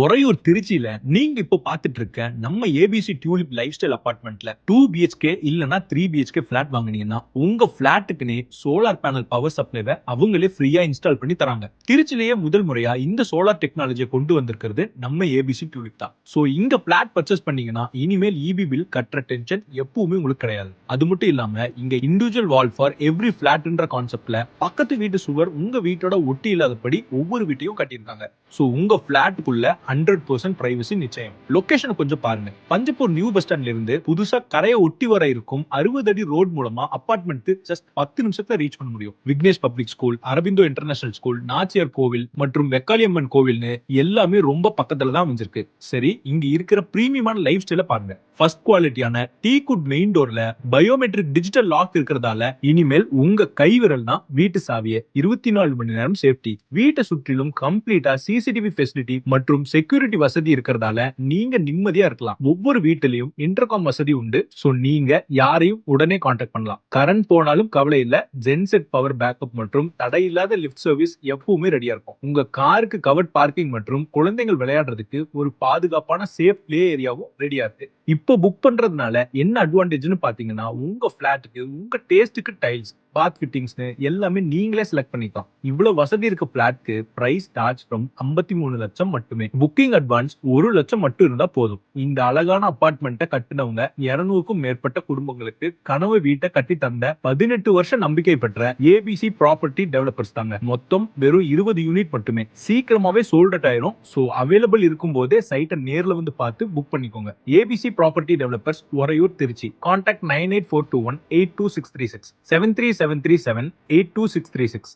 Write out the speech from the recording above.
உறையூர் திருச்சியில நீங்க இப்போ பார்த்துட்டு இருக்க நம்ம ஏபிசி டியூலிப் லைஃப் ஸ்டைல் அபார்ட்மெண்ட்ல 2 BHK இல்லனா 3 BHK பிளாட் வாங்குனீங்கன்னா உங்க பிளாட்டுக்குனே சோலார் பேனல் பவர் சப்ளைவை அவங்களே ஃப்ரீயா இன்ஸ்டால் பண்ணி தராங்க. திருச்சியிலேயே முதல் முறையா இந்த சோலார் டெக்னாலஜியை கொண்டு வந்திருக்கிறது நம்ம ஏபிசி டியூலிப் தான். சோ இங்க பிளாட் பர்ச்சேஸ் பண்ணீங்கன்னா இனிமேல் இபி பில் கட்டுற டென்ஷன் எப்பவுமே உங்களுக்கு கிடையாது. அது மட்டும் இல்லாம இங்க இண்டிவிஜுவல் வால் ஃபார் எவ்ரி பிளாட்ன்ற கான்செப்ட்ல பக்கத்து வீட்டு சுவர் உங்க வீட்டோட ஒட்டி இல்லாதபடி ஒவ்வொரு வீட்டையும் கட்டியிருக்காங்க. சோ உங்க பிளாட்டுக்குள்ள 100% பிரைவசி நிச்சயம். லொகேஷன் கொஞ்சம் பாருங்க. பஞ்சப்பூர் நியூ பஸ் ஸ்டாண்ட்ல இருந்து புதுசா கரையை ஒட்டி வர இருக்கும் 60 அடி ரோட் மூலமா அபார்ட்மெண்ட் ஜஸ்ட் 10 நிமிஷத்துல ரீச் பண்ண முடியும். Vignesh public school, Aurobindo international school, Nachiyar கோவில் மற்றும் வெக்காளியம்மன் கோவில்னு எல்லாமே ரொம்ப பக்கத்துல தான் அமைஞ்சிருக்கு. சரி, இங்க இருக்கிற பிரீமியமான லைஃப் ஸ்டைல பாருங்க. ஃபர்ஸ்ட் குவாலிட்டியான டீக்குட் மெயின் டோர்ல பயோமெட்ரிக் டிஜிட்டல் லாக் இருக்கிறதால இனிமேல் உங்க கைவிரல் தான் வீட்டு சாவியை 24 மணி நேரம் சேஃப்டி. வீட்டை சுற்றிலும் கம்ப்ளீட்டா சிசிடிவி ஃபெசிலிட்டி மற்றும் செக்யூரிட்டி வசதி இருக்கிறதால நீங்க நிம்மதியா இருக்கலாம். ஒவ்வொரு வீட்டிலையும் இன்டர்காம் வசதி உண்டு. சோ நீங்க யாரையும் உடனே கான்டாக்ட் பண்ணலாம். கரண்ட் போனாலும் கவலை இல்ல. ஜென்செட் பவர் பேக்கப் மற்றும் தடையில்லாத லிஃப்ட் சர்வீஸ் எப்பவுமே ரெடியா இருக்கும். உங்க காருக்கு கவர்ட் பார்க்கிங் மற்றும் குழந்தைகள் விளையாடுறதுக்கு ஒரு பாதுகாப்பான சேஃப் பிளே ஏரியாவும் ரெடியா இருக்கு. இப்போ புக் பண்றதுனால என்ன அட்வான்டேஜ்னு பாத்தீங்கன்னா உங்க பிளாட்டுக்கு உங்க டேஸ்டுக்கு டைல்ஸ், பாத் ஃபிட்டிங்ஸ் எல்லாமே நீங்களே செலக்ட் பண்ணிக்கலாம். இவ்வளவு வசதி இருக்க பிளாட்க்கு பிரைஸ் ஸ்டார்ட்ஸ் ஃப்ரம் 53 லட்சம் மட்டுமே. புக்கிங் அட்வான்ஸ் 1 லட்சம் மட்டும் இருந்தா போதும். இந்த அழகான அபார்ட்மெண்ட்டை கட்டினவங்க 200க்கும் மேற்பட்ட குடும்பங்களுக்கு கனவு வீட்டை கட்டி தந்த 18 வருஷம் நம்பிக்கை பெற்ற ஏபிசி ப்ராப்பர்ட்டி டெவலப்பர்ஸ் தாங்க. மொத்தம் வெறும் 20 யூனிட் மட்டுமே. சீக்கிரமாவே சோல்ட் அவுட் ஆயிரும். சோ அவைலபிள் இருக்கும் போதே சைட்டை நேர்ல வந்து பார்த்து புக் பண்ணிக்கோங்க. ABC property developers, Uraiyur, Tiruchi. Contact 98421 82636 73737 82636.